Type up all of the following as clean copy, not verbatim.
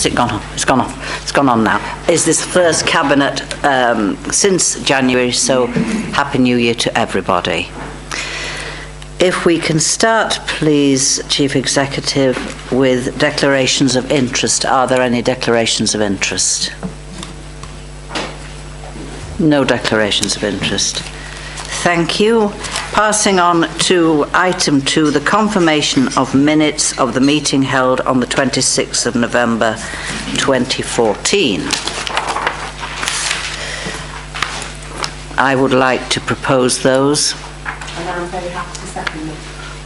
It's gone on. It's gone off. It's gone on now. Is this first cabinet since January? So, Happy New Year to everybody. If we can start, please, Chief Executive, with declarations of interest. Are there any declarations of interest? No declarations of interest. Thank you. Passing on to item 2, the confirmation of minutes of the meeting held on the 26th of November 2014. I would like to propose those. And I'm very happy to second them.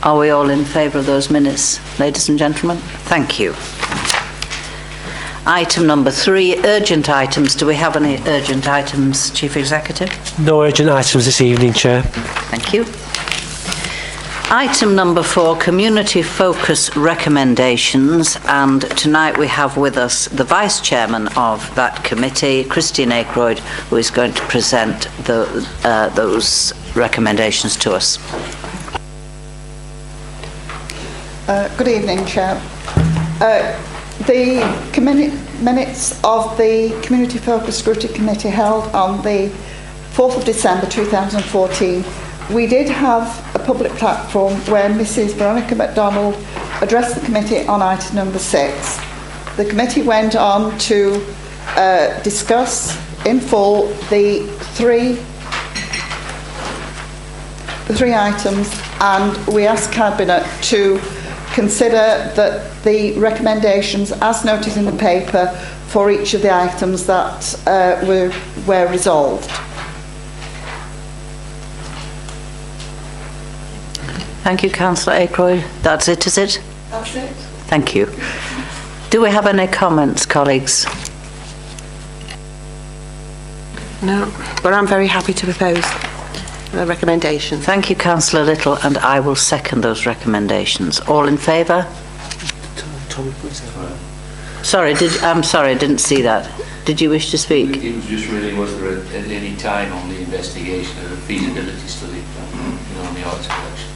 Are we all in favour of those minutes, ladies and gentlemen? Thank you. Item number 3, urgent items. Do we have any urgent items, Chief Executive? No urgent items this evening, Chair. Thank you. Item number 4, community focus recommendations, and tonight we have with us the Vice Chairman of that committee, Christine Aykroyd, who is going to present those recommendations to us. Good evening, Chair. The minutes of the Community Focus Scrutiny Committee held on the 4th of December 2014, we did have a public platform where Mrs Veronica MacDonald addressed the committee on item number 6. The committee went on to discuss in full the three items, and we asked Cabinet to consider that the recommendations as noted in the paper for each of the items that were resolved. Thank you, Councillor Aykroyd. That's it, is it? That's it. Thank you. Do we have any comments, colleagues? No, but I'm very happy to propose a recommendation. Thank you, Councillor Little, and I will second those recommendations. All in favour? Sorry, I'm sorry, I didn't see that. Did you wish to speak? It was just really, was there at any time on the investigation of a feasibility study on the arts collection?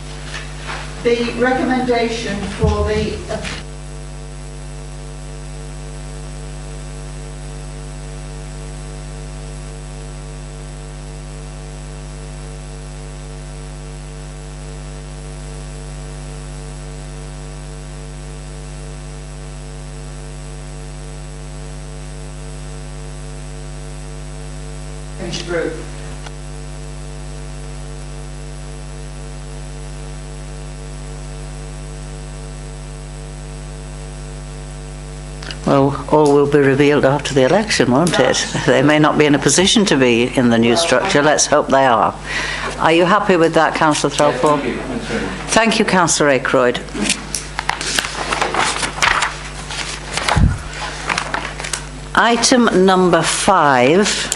The recommendation for the group. Well, all will be revealed after the election, won't it? They may not be in a position to be in the new structure. Let's hope they are. Are you happy with that, Councillor Threlfall? Thank you, Councillor Aykroyd. Item number 5,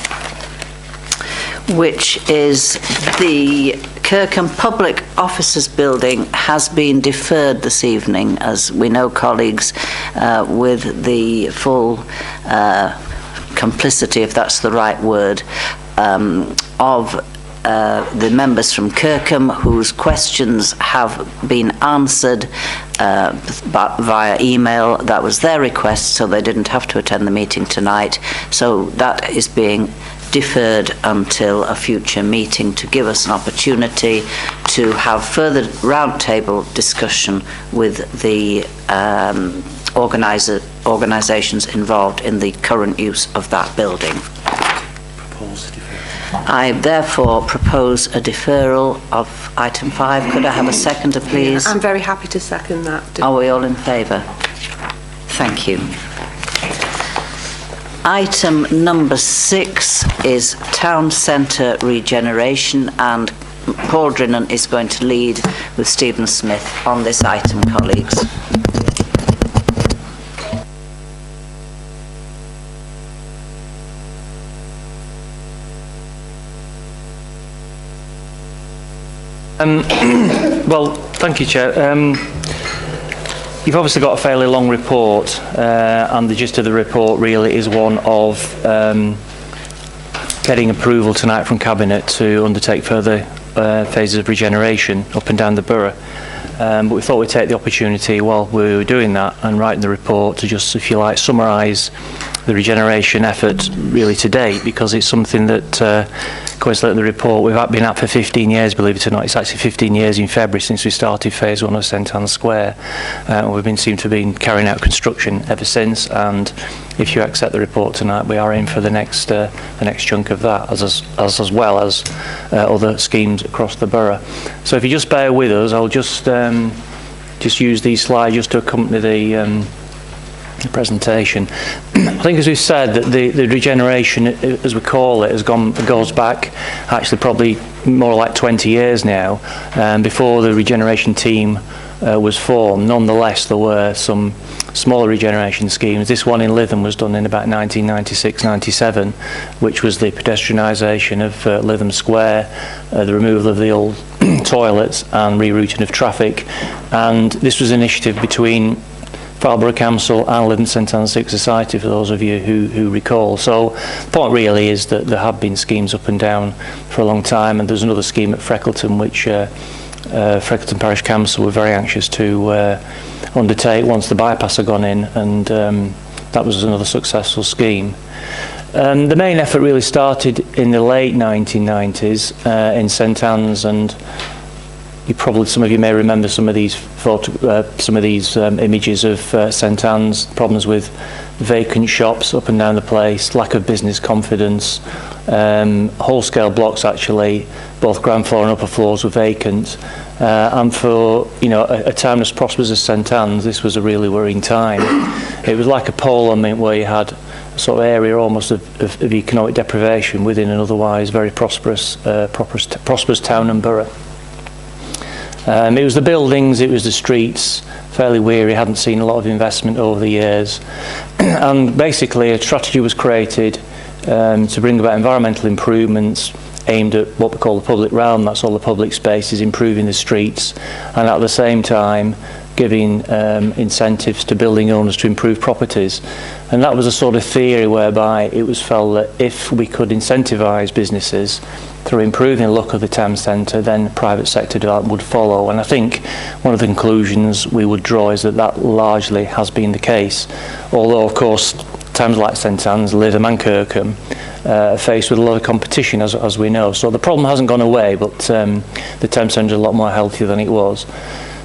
which is the Kirkham Public Officers Building, has been deferred this evening, as we know, colleagues, with the full complicity, if that's the right word, of the members from Kirkham whose questions have been answered via email. That was their request, so they didn't have to attend the meeting tonight. So that is being deferred until a future meeting to give us an opportunity to have further roundtable discussion with the organisations involved in the current use of that building. I therefore propose a deferral of item 5. Could I have a seconder, please? I'm very happy to second that. Are we all in favour? Thank you. Item number 6 is town centre regeneration, and Paul Drinnan is going to lead with Stephen Smith on this item, colleagues. Well, thank you, Chair. You've obviously got a fairly long report, and the gist of the report really is one of getting approval tonight from Cabinet to undertake further phases of regeneration up and down the borough. But we thought we'd take the opportunity while we were doing that and writing the report to just, if you like, summarise the regeneration effort really to date, because it's something that, coincidentally, the report we've been at for 15 years, believe it or not. It's actually 15 years in February since we started phase 1 of St Anne's Square. Seem to have been carrying out construction ever since, and if you accept the report tonight, we are in for the next chunk of that, as well as other schemes across the borough. So if you just bear with us, I'll just use these slides just to accompany the presentation. I think, as we've said, that the regeneration, as we call it, goes back actually probably more like 20 years now, before the regeneration team was formed. Nonetheless, there were some smaller regeneration schemes. This one in Lytham was done in about 1996-97, which was the pedestrianisation of Lytham Square, the removal of the old toilets and rerouting of traffic. And this was an initiative between Farnborough Council and Lytham St Anne's Civic Society, for those of you who recall. So the point really is that there have been schemes up and down for a long time, and there's another scheme at Freckleton which Freckleton Parish Council were very anxious to undertake once the bypass had gone in, and that was another successful scheme. The main effort really started in the late 1990s in St Anne's, and some of you may remember some of these images of St Anne's. Problems with vacant shops up and down the place, lack of business confidence, whole scale blocks actually, both ground floor and upper floors were vacant, and for a town as prosperous as St Anne's, this was a really worrying time. It was like a pole, where you had a sort of area almost of economic deprivation within an otherwise very prosperous town and borough. It was the buildings, it was the streets, fairly weary, hadn't seen a lot of investment over the years. And basically a strategy was created to bring about environmental improvements aimed at what we call the public realm, that's all the public spaces, improving the streets, and at the same time giving incentives to building owners to improve properties. And that was a sort of theory whereby it was felt that if we could incentivise businesses through improving the look of the town centre, then private sector development would follow. And I think one of the conclusions we would draw is that that largely has been the case. Although, of course, towns like St Anne's, Lytham and Kirkham are faced with a lot of competition, as we know. So the problem hasn't gone away, but the town centre is a lot more healthier than it was.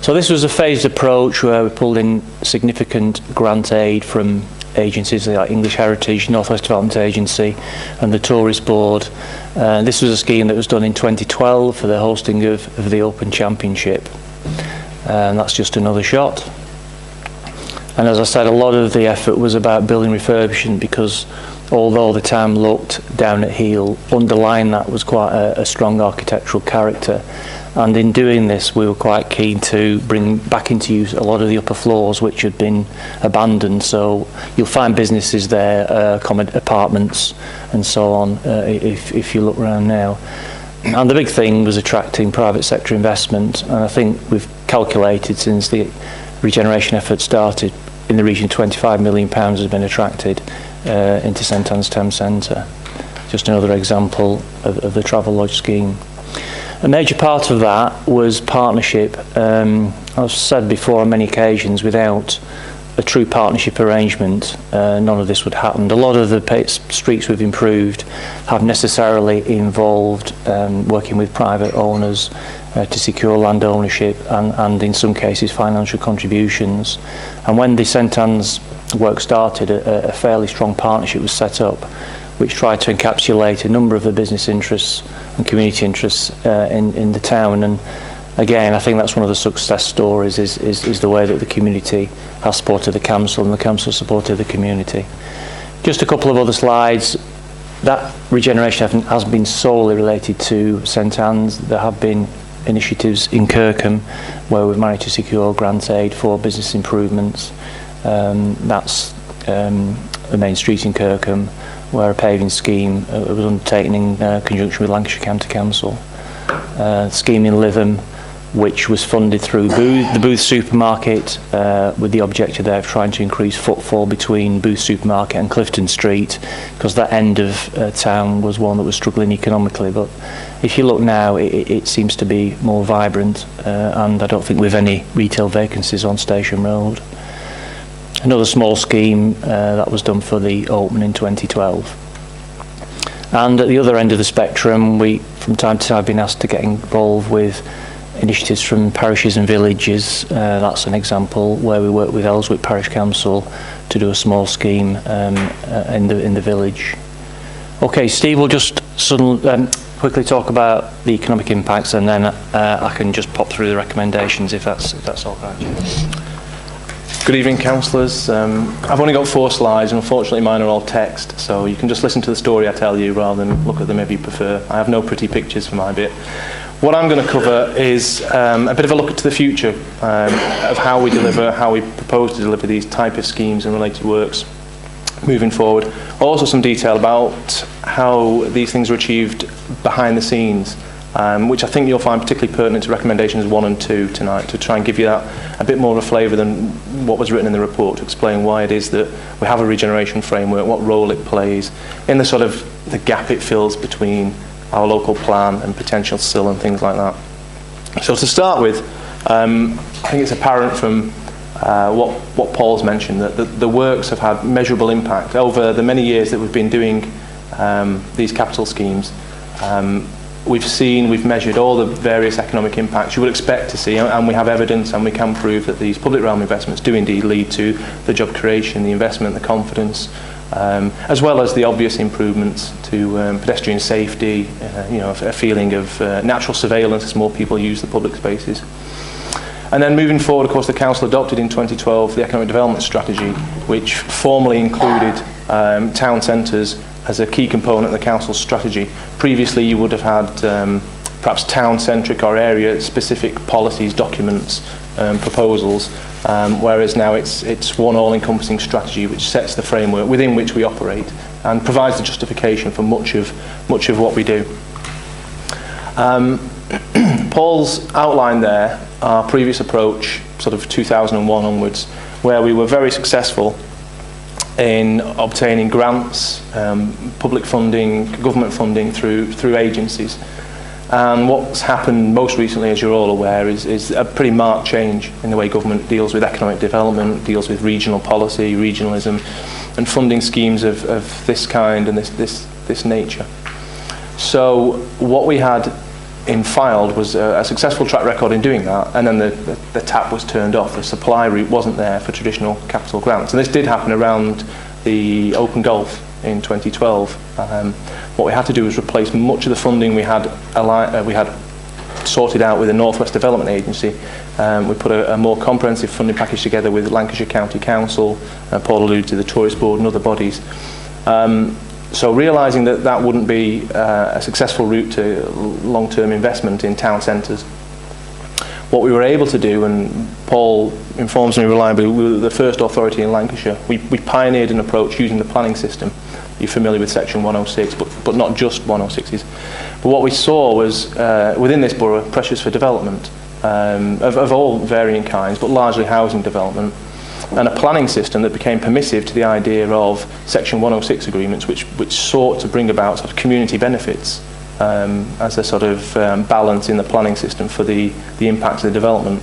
So this was a phased approach where we pulled in significant grant aid from agencies like English Heritage, North West Development Agency and the Tourist Board. This was a scheme that was done in 2012 for the hosting of the Open Championship. And that's just another shot. And as I said, a lot of the effort was about building refurbishment, because although the town looked down at heel, underlying that was quite a strong architectural character. And in doing this, we were quite keen to bring back into use a lot of the upper floors which had been abandoned. So you'll find businesses there, apartments and so on, if you look around now. And the big thing was attracting private sector investment. And I think we've calculated since the regeneration effort started, in the region of £25 million has been attracted into St Anne's Town Centre. Just another example of the Travelodge scheme. A major part of that was partnership. I've said before on many occasions, without a true partnership arrangement, none of this would happen. A lot of the streets we've improved have necessarily involved working with private owners to secure land ownership and in some cases financial contributions. And when the St Anne's work started, a fairly strong partnership was set up which tried to encapsulate a number of the business interests and community interests in the town. And again, I think that's one of the success stories is the way that the community has supported the council and the council supported the community. Just a couple of other slides. That regeneration effort has been solely related to St Anne's. There have been initiatives in Kirkham where we've managed to secure grant aid for business improvements. That's the main street in Kirkham, where a paving scheme was undertaken in conjunction with Lancashire County Council. Scheme in Lytham, which was funded through the Booth Supermarket, with the objective there of trying to increase footfall between Booth Supermarket and Clifton Street, because that end of town was one that was struggling economically. But if you look now, it seems to be more vibrant, and I don't think we've any retail vacancies on Station Road. Another small scheme that was done for the Oatman in 2012. And at the other end of the spectrum, we from time to time have been asked to get involved with initiatives from parishes and villages. That's an example where we work with Ellswick Parish Council to do a small scheme in the village. Okay, Steve will just quickly talk about the economic impacts, and then I can just pop through the recommendations if that's all right. Good evening, councillors. I've only got 4 slides, and unfortunately mine are all text, so you can just listen to the story I tell you rather than look at them if you prefer. I have no pretty pictures for my bit. What I'm going to cover is a bit of a look to the future of how we deliver, how we propose to deliver these type of schemes and related works moving forward. Also some detail about how these things are achieved behind the scenes, which I think you'll find particularly pertinent to recommendations 1 and 2 tonight, to try and give you that a bit more of a flavour than what was written in the report, to explain why it is that we have a regeneration framework, what role it plays in the sort of the gap it fills between our local plan and potential SIL and things like that. So to start with, I think it's apparent from what Paul's mentioned that the works have had measurable impact over the many years that we've been doing these capital schemes. We've measured all the various economic impacts you would expect to see, and we have evidence and we can prove that these public realm investments do indeed lead to the job creation, the investment, the confidence, as well as the obvious improvements to pedestrian safety, a feeling of natural surveillance as more people use the public spaces. And then moving forward, of course, the Council adopted in 2012 the Economic Development Strategy, which formally included town centres as a key component of the Council's strategy. Previously, you would have had perhaps town-centric or area-specific policies, documents, proposals, whereas now it's one all-encompassing strategy which sets the framework within which we operate and provides the justification for much of what we do. Paul's outlined there our previous approach, sort of 2001 onwards, where we were very successful in obtaining grants, public funding, government funding through agencies. And what's happened most recently, as you're all aware, is a pretty marked change in the way government deals with economic development, deals with regional policy, regionalism, and funding schemes of this kind and this nature. So what we had filed was a successful track record in doing that, and then the tap was turned off. The supply route wasn't there for traditional capital grants, and this did happen around the Open Gulf in 2012. What we had to do was replace much of the funding we had sorted out with the North West Development Agency. We put a more comprehensive funding package together with Lancashire County Council, Paul alluded to the Tourist Board and other bodies. So realising that wouldn't be a successful route to long-term investment in town centres, what we were able to do, and Paul informs me reliably, we were the first authority in Lancashire. We pioneered an approach using the planning system. You're familiar with Section 106, but not just 106s. But what we saw was, within this borough, pressures for development of all varying kinds, but largely housing development, and a planning system that became permissive to the idea of Section 106 agreements, which sought to bring about sort of community benefits as a sort of balance in the planning system for the impact of the development.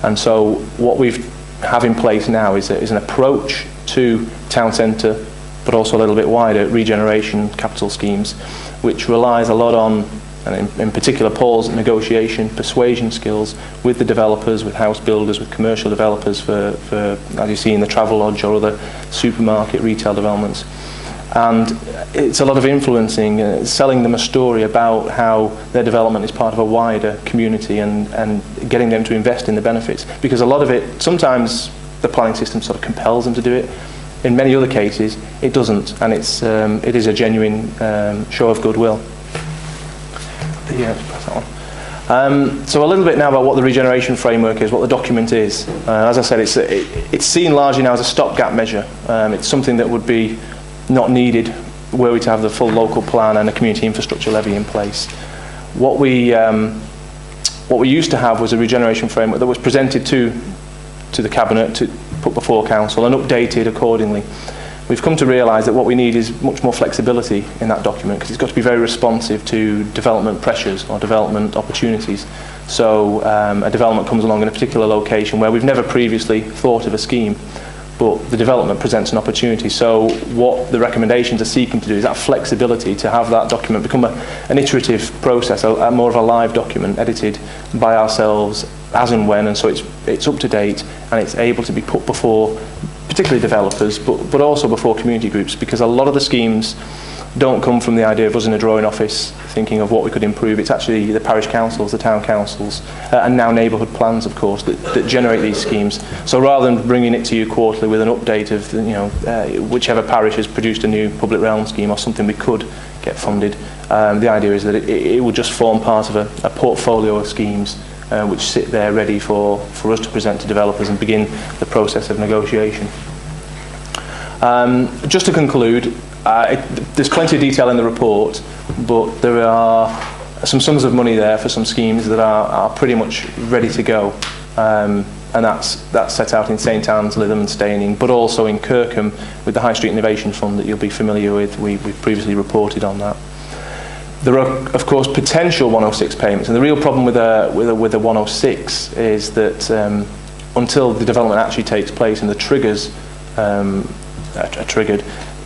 And so what we have in place now is an approach to town centre, but also a little bit wider, regeneration capital schemes, which relies a lot on, and in particular Paul's negotiation, persuasion skills with the developers, with house builders, with commercial developers for as you see in the Travelodge or other supermarket retail developments. And it's a lot of influencing, selling them a story about how their development is part of a wider community and getting them to invest in the benefits. Because a lot of it, sometimes the planning system sort of compels them to do it. In many other cases, it doesn't, and it is a genuine show of goodwill. Yeah, press that one. So a little bit now about what the regeneration framework is, what the document is. As I said, it's seen largely now as a stopgap measure. It's something that would be not needed were we to have the full local plan and a community infrastructure levy in place. What we What we used to have was a regeneration framework that was presented to the Cabinet, to put before Council and updated accordingly. We've come to realise that what we need is much more flexibility in that document, because it's got to be very responsive to development pressures or development opportunities. So a development comes along in a particular location where we've never previously thought of a scheme, but the development presents an opportunity. So what the recommendations are seeking to do is that flexibility to have that document become an iterative process, a more of a live document edited by ourselves as and when, and so it's up to date and it's able to be put before particularly developers, but also before community groups, because a lot of the schemes don't come from the idea of us in a drawing office thinking of what we could improve. It's actually the parish councils, the town councils, and now neighbourhood plans, of course, that generate these schemes. So rather than bringing it to you quarterly with an update of, whichever parish has produced a new public realm scheme or something we could get funded, the idea is that it will just form part of a portfolio of schemes which sit there ready for us to present to developers and begin the process of negotiation. Just to conclude, there's plenty of detail in the report, but there are some sums of money there for some schemes that are pretty much ready to go. And that's set out in St Anne's, Lytham and Staining, but also in Kirkham with the High Street Innovation Fund that you'll be familiar with. We've previously reported on that. There are, of course, potential 106 payments, and the real problem with a 106 is that until the development actually takes place and the triggers are triggered,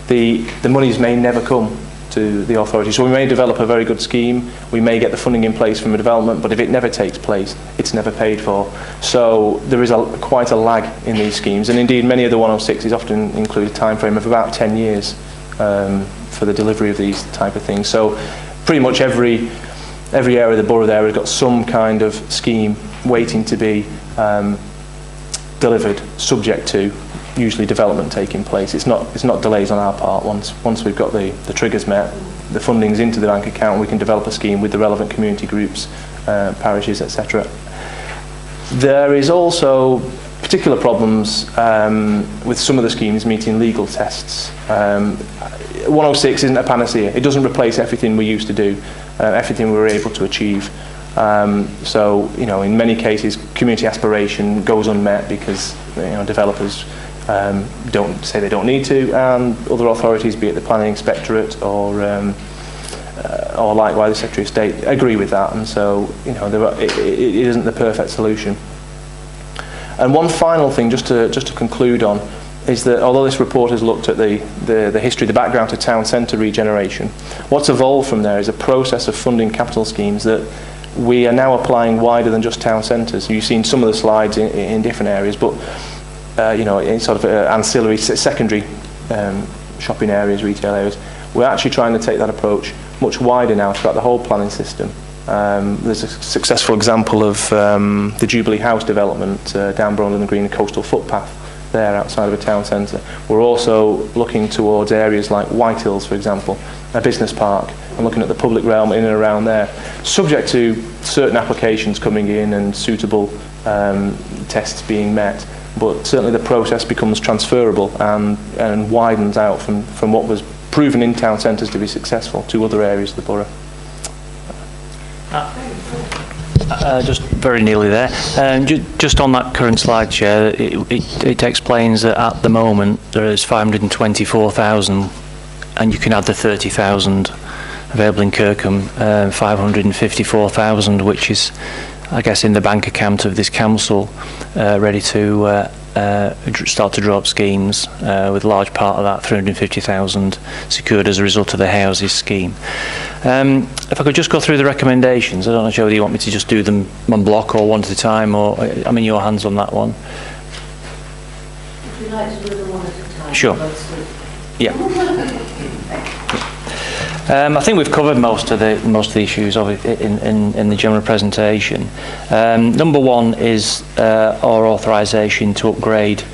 the monies may never come to the authority. So we may develop a very good scheme, we may get the funding in place from a development, but if it never takes place, it's never paid for. So there is quite a lag in these schemes, and indeed many of the 106s often include a time frame of about 10 years for the delivery of these type of things. So pretty much every area of the borough there has got some kind of scheme waiting to be delivered, subject to usually development taking place. It's not delays on our part. Once we've got the triggers met, the funding's into the bank account, we can develop a scheme with the relevant community groups, parishes, etc. There is also particular problems with some of the schemes meeting legal tests. 106 isn't a panacea. It doesn't replace everything we used to do, everything we were able to achieve. So, in many cases, community aspiration goes unmet because developers don't say they don't need to, and other authorities, be it the Planning Inspectorate or likewise the Secretary of State, agree with that, and so it isn't the perfect solution. And one final thing, just to conclude on, is that although this report has looked at the history, the background to town centre regeneration, what's evolved from there is a process of funding capital schemes that we are now applying wider than just town centres. You've seen some of the slides in different areas, but in sort of ancillary, secondary shopping areas, retail areas, we're actually trying to take that approach much wider now throughout the whole planning system. There's a successful example of the Jubilee House development down Brondon Green, a coastal footpath there outside of a town centre. We're also looking towards areas like Whitehills, for example, a business park, and looking at the public realm in and around there, subject to certain applications coming in and suitable tests being met. But certainly the process becomes transferable and widens out from what was proven in town centres to be successful to other areas of the borough. Just very nearly there. Just on that current slide, Chair, it explains that at the moment there is 524,000, and you can add the 30,000 available in Kirkham, 554,000, which is, I guess, in the bank account of this council, ready to start to draw up schemes, with a large part of that, 350,000, secured as a result of the houses scheme. If I could just go through the recommendations, I don't know, Joe, whether you want me to just do them one block or one at a time, or I'm in your hands on that one. Would you like to do them one at a time? Sure. Yeah. I think we've covered most of the issues of it in the general presentation. Number one is our authorisation to upgrade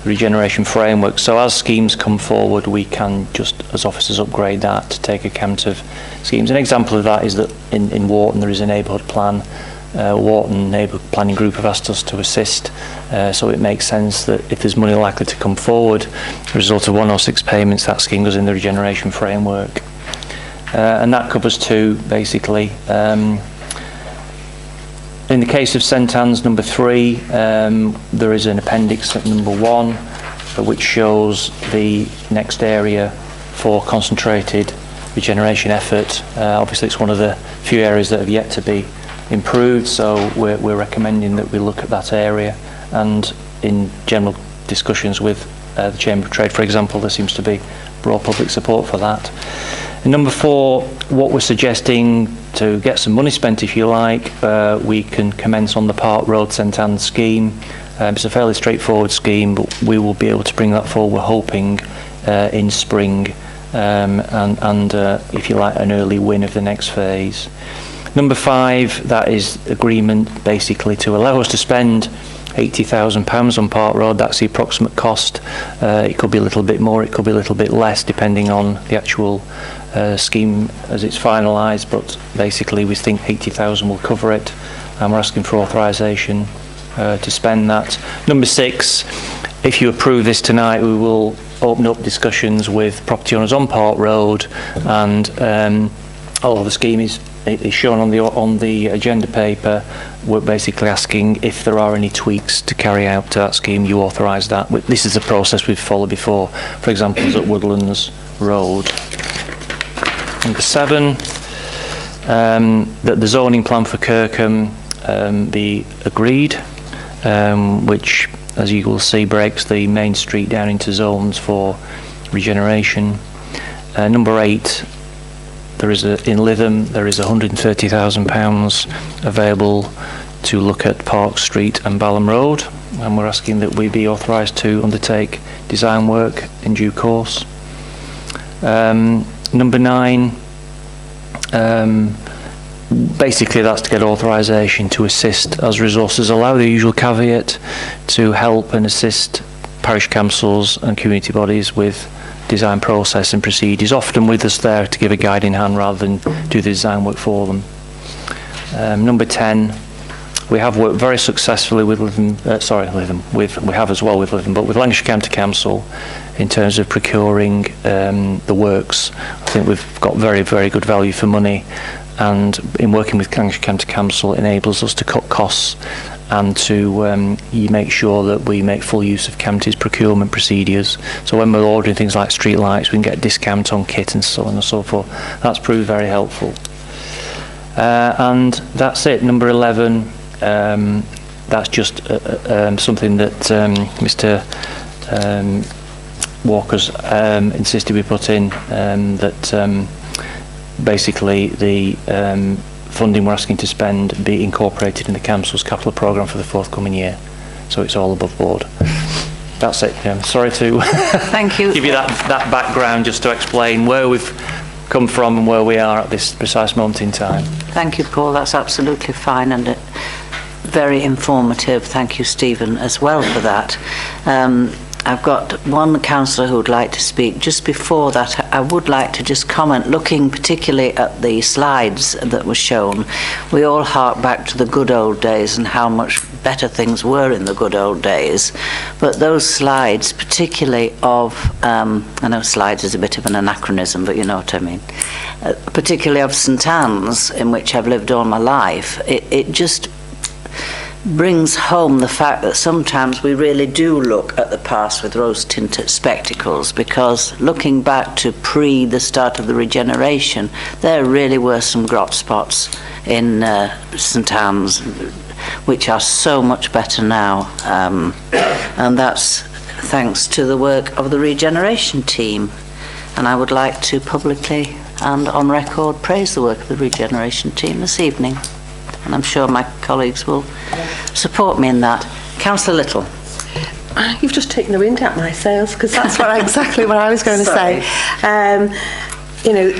the regeneration framework. So as schemes come forward, we can just, as officers, upgrade that to take account of schemes. An example of that is that in Wharton there is a neighbourhood plan. Wharton Neighbourhood Planning Group have asked us to assist, so it makes sense that if there's money likely to come forward as a result of 106 payments, that scheme goes in the regeneration framework. And that covers two, basically. In the case of St Anne's number 3, there is an appendix at number 1, which shows the next area for concentrated regeneration effort. Obviously, it's one of the few areas that have yet to be improved, so we're recommending that we look at that area. And in general discussions with the Chamber of Trade, for example, there seems to be broad public support for that. And number 4, what we're suggesting to get some money spent, if you like, we can commence on the Park Road St Anne's scheme. It's a fairly straightforward scheme, but we will be able to bring that forward, we're hoping, in spring, and if you like, an early win of the next phase. Number 5, that is agreement basically to allow us to spend £80,000 on Park Road. That's the approximate cost. It could be a little bit more, it could be a little bit less, depending on the actual scheme as it's finalised, but basically we think 80,000 will cover it, and we're asking for authorisation to spend that. Number 6, if you approve this tonight, we will open up discussions with property owners on Park Road, and although the scheme is shown on the agenda paper, we're basically asking if there are any tweaks to carry out to that scheme, you authorise that. This is a process we've followed before, for example, at Woodlands Road. Number 7, that the zoning plan for Kirkham be agreed, which, as you will see, breaks the main street down into zones for regeneration. Number 8, there is in Lytham, there is £130,000 available to look at Park Street and Balham Road, and we're asking that we be authorised to undertake design work in due course. Number 9, basically that's to get authorisation to assist as resources allow, the usual caveat, to help and assist parish councils and community bodies with design process and procedures, often with us there to give a guiding hand rather than do the design work for them. Number 10, we have worked very successfully with Lytham, we have as well with Lytham, but with Lancashire County Council in terms of procuring the works. I think we've got very, very good value for money, and in working with Lancashire County Council, it enables us to cut costs and to make sure that we make full use of county's procurement procedures. So when we're ordering things like street lights, we can get a discount on kit and so on and so forth. That's proved very helpful. And that's it. Number 11, that's just something that Mr. Walker's insisted we put in, that basically the funding we're asking to spend be incorporated in the council's capital programme for the forthcoming year, so it's all above board. That's it. Sorry to Thank you. give you that background, just to explain where we've come from and where we are at this precise moment in time. Thank you, Paul. That's absolutely fine and very informative. Thank you, Stephen, as well for that. I've got one councillor who would like to speak. Just before that, I would like to just comment, looking particularly at the slides that were shown. We all hark back to the good old days and how much better things were in the good old days. But those slides, particularly of, I know slides is a bit of an anachronism, but you know what I mean, particularly of St Anne's, in which I've lived all my life, it just brings home the fact that sometimes we really do look at the past with rose-tinted spectacles, because looking back to the start of the regeneration, there really were some grot spots in St Anne's which are so much better now, and that's thanks to the work of the regeneration team. And I would like to publicly and on record praise the work of the regeneration team this evening. And I'm sure my colleagues will support me in that. Councillor Little. You've just taken the wind out my sails, because that's exactly what I was going to say. You know,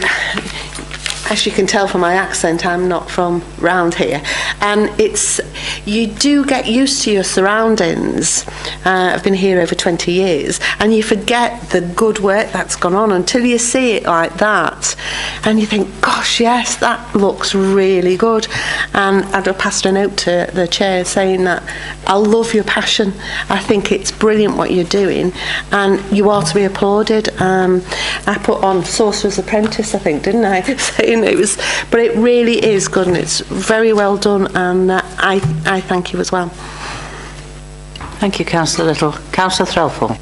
as you can tell from my accent, I'm not from round here, and you do get used to your surroundings. I've been here over 20 years, and you forget the good work that's gone on until you see it like that, and you think, gosh, yes, that looks really good. And I've passed a note to the chair saying that I love your passion. I think it's brilliant what you're doing, and you are to be applauded. I put on Sorcerer's Apprentice, I think, didn't I? Saying but it really is good, and it's very well done, and I thank you as well. Thank you, Councillor Little. Councillor Threlfall.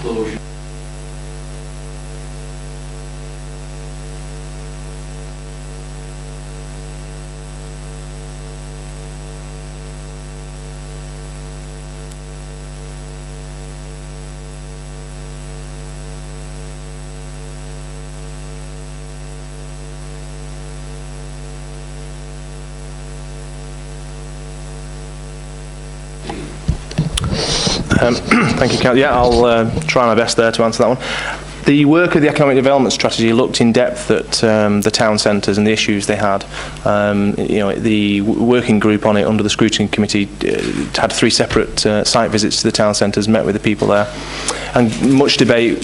Closure. Thank you, Councillor. Yeah, I'll try my best there to answer that one. The work of the economic development strategy looked in depth at the town centres and the issues they had. The working group on it under the scrutiny committee had 3 separate site visits to the town centres, met with the people there, and much debate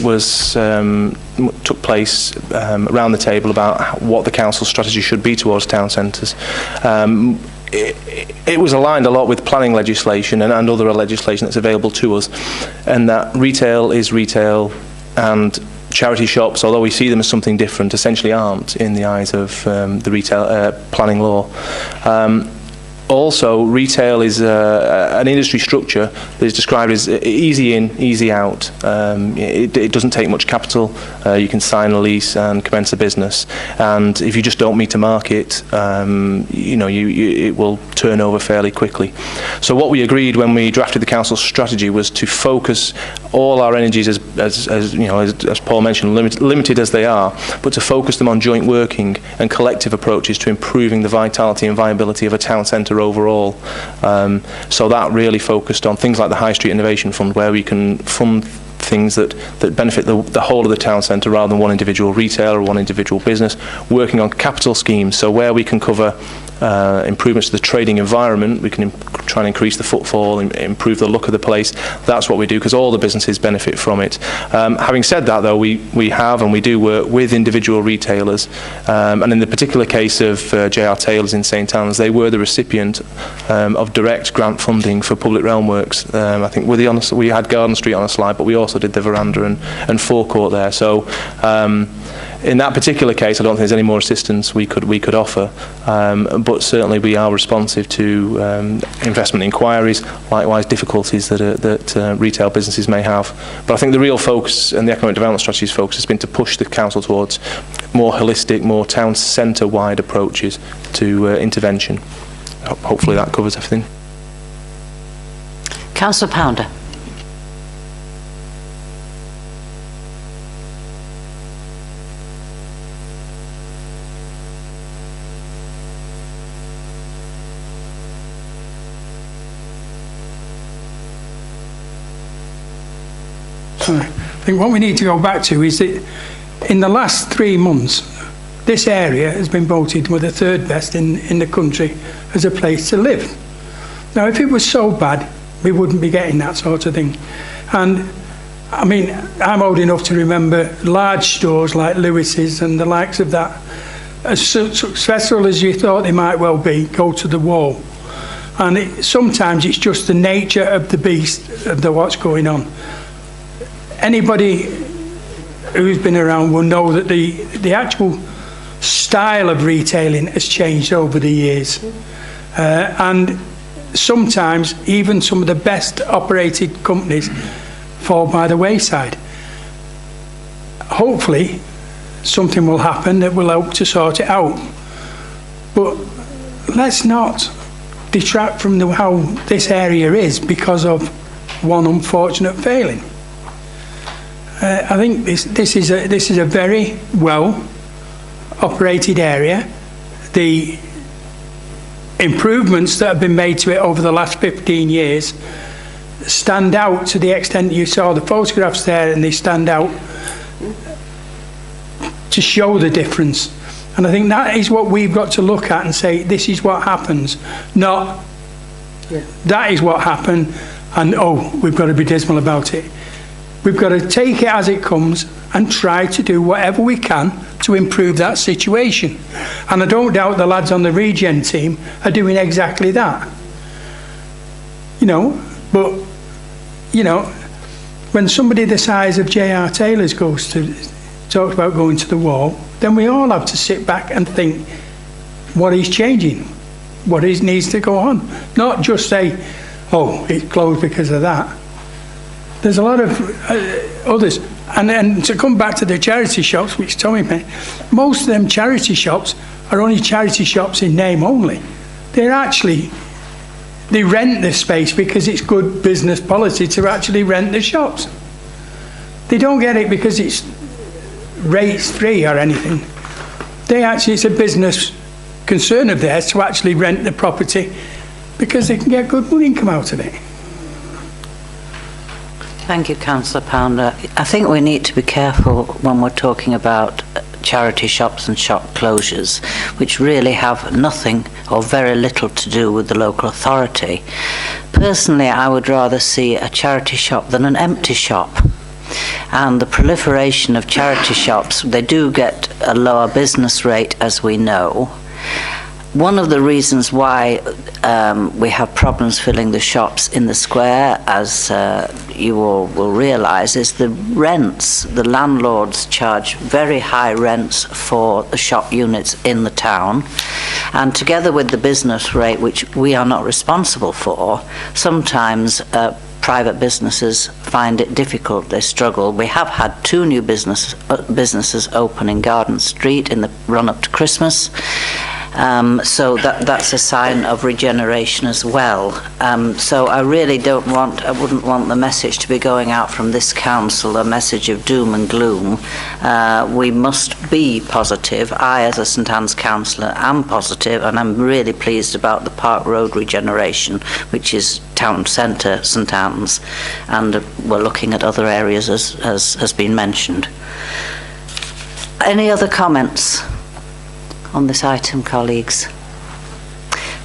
took place around the table about what the council's strategy should be towards town centres. It was aligned a lot with planning legislation and other legislation that's available to us, and that retail is retail and charity shops, although we see them as something different, essentially aren't in the eyes of the retail planning law. Also, retail is an industry structure that is described as easy in, easy out. It doesn't take much capital. You can sign a lease and commence a business. And if you just don't meet a market, it will turn over fairly quickly. So what we agreed when we drafted the council's strategy was to focus all our energies, as Paul mentioned, limited as they are, but to focus them on joint working and collective approaches to improving the vitality and viability of a town centre overall. So that really focused on things like the High Street Innovation Fund, where we can fund things that benefit the whole of the town centre rather than one individual retailer or one individual business, working on capital schemes, so where we can cover improvements to the trading environment, we can try and increase the footfall, improve the look of the place. That's what we do, because all the businesses benefit from it. Having said that, though, we have and we do work with individual retailers, and in the particular case of J.R. Taylor's in St Anne's, they were the recipient of direct grant funding for public realm works. I think we had Garden Street on a slide, but we also did the veranda and forecourt there. So in that particular case, I don't think there's any more assistance we could offer, but certainly we are responsive to investment inquiries, likewise difficulties that retail businesses may have. But I think the real focus and the economic development strategy's focus has been to push the council towards more holistic, more town centre-wide approaches to intervention. Hopefully that covers everything. Councillor Pounder. I think what we need to go back to is that in the last 3 months, this area has been voted one of the 3rd best in the country as a place to live. Now, if it was so bad, we wouldn't be getting that sort of thing. And I mean, I'm old enough to remember large stores like Lewis's and the likes of that, as successful as you thought they might well be, go to the wall. And sometimes it's just the nature of the beast of what's going on. Anybody who's been around will know that the actual style of retailing has changed over the years. And sometimes even some of the best operated companies fall by the wayside. Hopefully something will happen that will help to sort it out. But let's not detract from how this area is because of one unfortunate failing. I think this is a very well operated area. The improvements that have been made to it over the last 15 years stand out to the extent you saw the photographs there, and they stand out to show the difference. And I think that is what we've got to look at and say, this is what happens, not that is what happened and we've got to be dismal about it. We've got to take it as it comes and try to do whatever we can to improve that situation. And I don't doubt the lads on the regen team are doing exactly that. You know, but, you know, when somebody the size of J.R. Taylor's talks about going to the wall, then we all have to sit back and think what is changing, what needs to go on. Not just say, oh, it's closed because of that. There's a lot of others. And then to come back to the charity shops, which Tommy mentioned, most of them charity shops are only charity shops in name only. They rent the space because it's good business policy to actually rent the shops. They don't get it because it's rates free or anything. It's a business concern of theirs to actually rent the property because they can get good money income out of it. Thank you, Councillor Pounder. I think we need to be careful when we're talking about charity shops and shop closures, which really have nothing or very little to do with the local authority. Personally, I would rather see a charity shop than an empty shop. And the proliferation of charity shops, they do get a lower business rate, as we know. One of the reasons why we have problems filling the shops in the square, as you all will realise, is the rents. The landlords charge very high rents for the shop units in the town, and together with the business rate, which we are not responsible for, sometimes private businesses find it difficult, they struggle. We have had 2 new businesses open in Garden Street in the run-up to Christmas. So that's a sign of regeneration as well. So I really I wouldn't want the message to be going out from this council, a message of doom and gloom. We must be positive. I, as a St Anne's councillor, am positive, and I'm really pleased about the Park Road regeneration, which is town centre St Anne's, and we're looking at other areas as has been mentioned. Any other comments on this item, colleagues?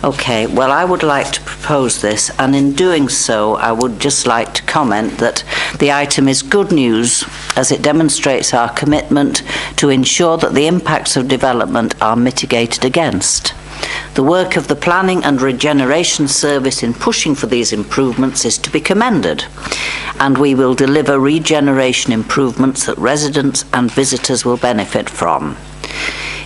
Okay, well, I would like to propose this, and in doing so, I would just like to comment that the item is good news as it demonstrates our commitment to ensure that the impacts of development are mitigated against. The work of the Planning and Regeneration Service in pushing for these improvements is to be commended, and we will deliver regeneration improvements that residents and visitors will benefit from.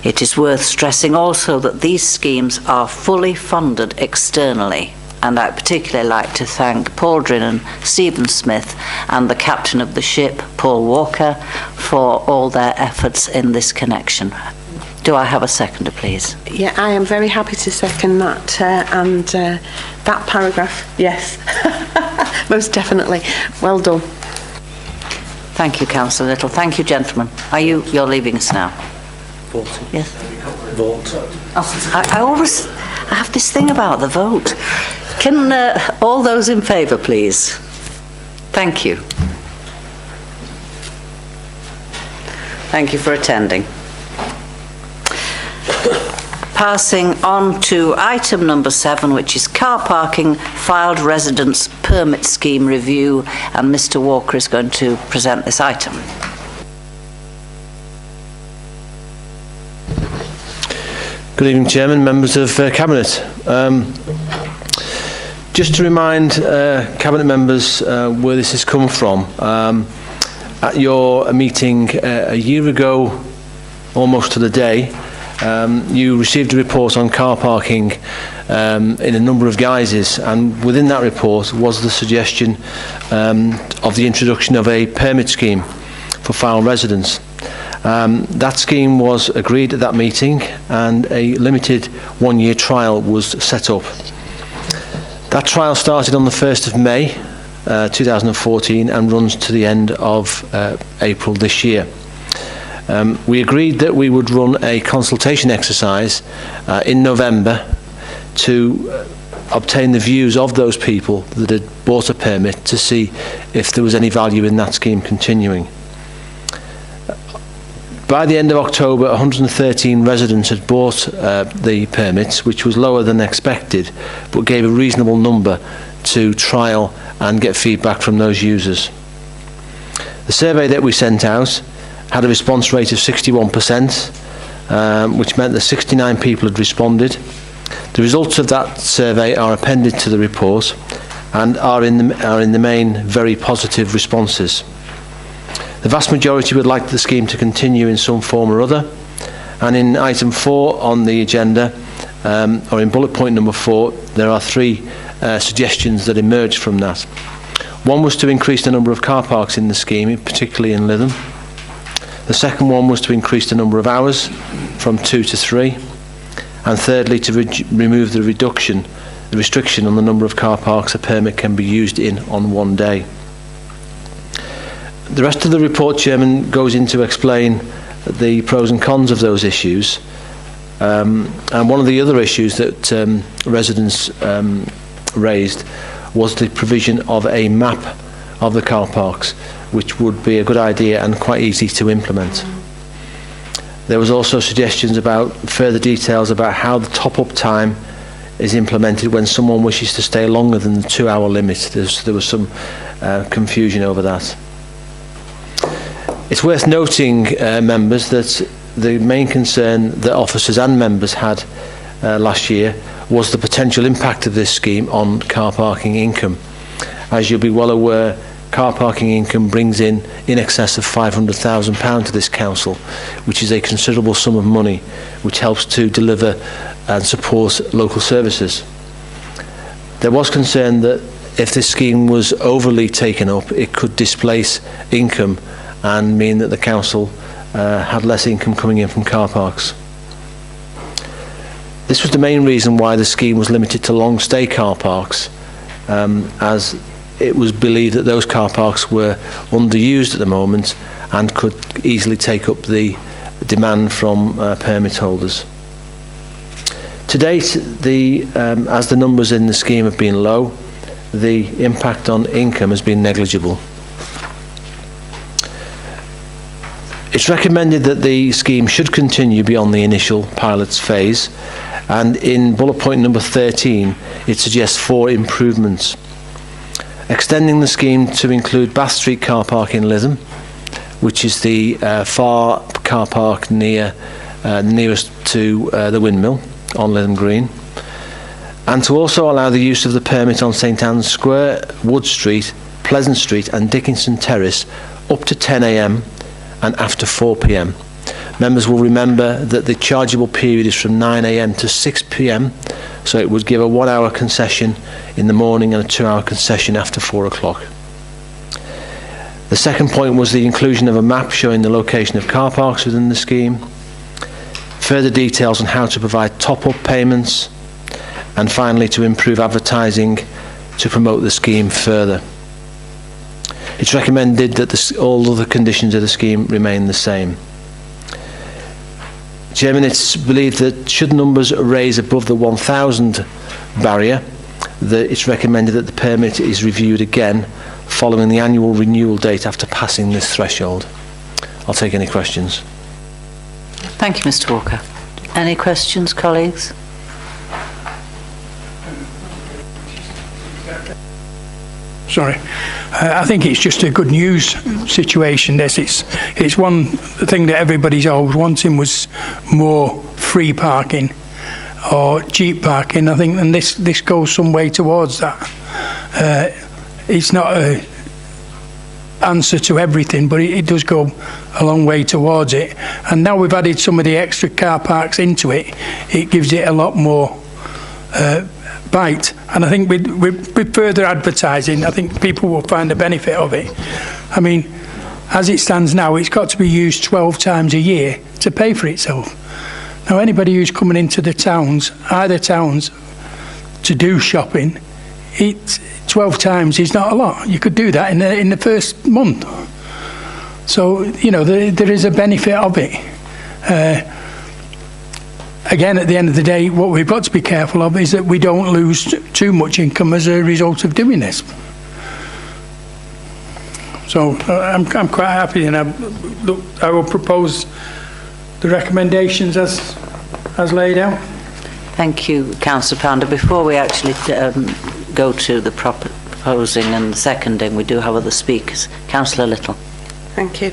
It is worth stressing also that these schemes are fully funded externally, and I'd particularly like to thank Paul Drinnan, Stephen Smith and the captain of the ship, Paul Walker, for all their efforts in this connection. Do I have a seconder, please? Yeah, I am very happy to second that, and that paragraph, yes, most definitely. Well done. Thank you, Councillor Little. Thank you, gentlemen. You're leaving us now? Voting. Yes. Vote. I have this thing about the vote. Can all those in favour, please? Thank you. Thank you for attending. Passing on to item number 7, which is car parking filed residence permit scheme review, and Mr. Walker is going to present this item. Good evening, Chairman, members of Cabinet. Just to remind Cabinet members where this has come from, at your meeting a year ago, almost to the day, you received a report on car parking in a number of guises, and within that report was the suggestion of the introduction of a permit scheme for file residents. That scheme was agreed at that meeting, and a limited 1-year trial was set up. That trial started on the 1st of May 2014 and runs to the end of April this year. We agreed that we would run a consultation exercise in November to obtain the views of those people that had bought a permit to see if there was any value in that scheme continuing. By the end of October, 113 residents had bought the permits, which was lower than expected, but gave a reasonable number to trial and get feedback from those users. The survey that we sent out had a response rate of 61%, which meant that 69 people had responded. The results of that survey are appended to the report and are in the main very positive responses. The vast majority would like the scheme to continue in some form or other, and in item 4 on the agenda, or in bullet point number 4, there are 3 suggestions that emerged from that. One was to increase the number of car parks in the scheme, particularly in Lytham. The second one was to increase the number of hours from 2 to 3. And thirdly, to remove the restriction on the number of car parks a permit can be used in on one day. The rest of the report, Chairman, goes in to explain the pros and cons of those issues. And one of the other issues that residents raised was the provision of a map of the car parks, which would be a good idea and quite easy to implement. There was also suggestions about further details about how the top-up time is implemented when someone wishes to stay longer than the 2-hour limit. There was some confusion over that. It's worth noting, members, that the main concern that officers and members had last year was the potential impact of this scheme on car parking income. As you'll be well aware, car parking income brings in excess of £500,000 to this council, which is a considerable sum of money which helps to deliver and support local services. There was concern that if this scheme was overly taken up, it could displace income and mean that the council had less income coming in from car parks. This was the main reason why the scheme was limited to long stay car parks, as it was believed that those car parks were underused at the moment and could easily take up the demand from permit holders. To date, as the numbers in the scheme have been low, the impact on income has been negligible. It's recommended that the scheme should continue beyond the initial pilot's phase, and in bullet point number 13 it suggests 4 improvements. Extending the scheme to include Bath Street car park in Lytham, which is the far car park nearest to the windmill on Lytham Green, and to also allow the use of the permit on St Anne's Square, Wood Street, Pleasant Street and Dickinson Terrace up to 10 AM and after 4 PM. Members will remember that the chargeable period is from 9 AM to 6 PM, so it would give a 1-hour concession in the morning and a 2-hour concession after 4 o'clock. The second point was the inclusion of a map showing the location of car parks within the scheme, further details on how to provide top-up payments, and finally to improve advertising to promote the scheme further. It's recommended that all other conditions of the scheme remain the same. Chairman, it's believed that should numbers raise above the 1,000 barrier, that it's recommended that the permit is reviewed again following the annual renewal date after passing this threshold. I'll take any questions. Thank you, Mr. Walker. Any questions, colleagues? Sorry. I think it's just a good news situation. It's one thing that everybody's always wanting was more free parking or cheap parking. I think, and this goes some way towards that. It's not an answer to everything, but it does go a long way towards it. And now we've added some of the extra car parks into it, it gives it a lot more bite. And I think with further advertising, I think people will find the benefit of it. I mean, as it stands now, it's got to be used 12 times a year to pay for itself. Now, anybody who's coming into the towns, either towns, to do shopping, 12 times is not a lot. You could do that in the first month. So, you know, there is a benefit of it. Again, at the end of the day, what we've got to be careful of is that we don't lose too much income as a result of doing this. So I'm quite happy, and I will propose the recommendations as laid out. Thank you, Councillor Pounder. Before we actually go to the proposing and seconding, we do have other speakers. Councillor Little. Thank you.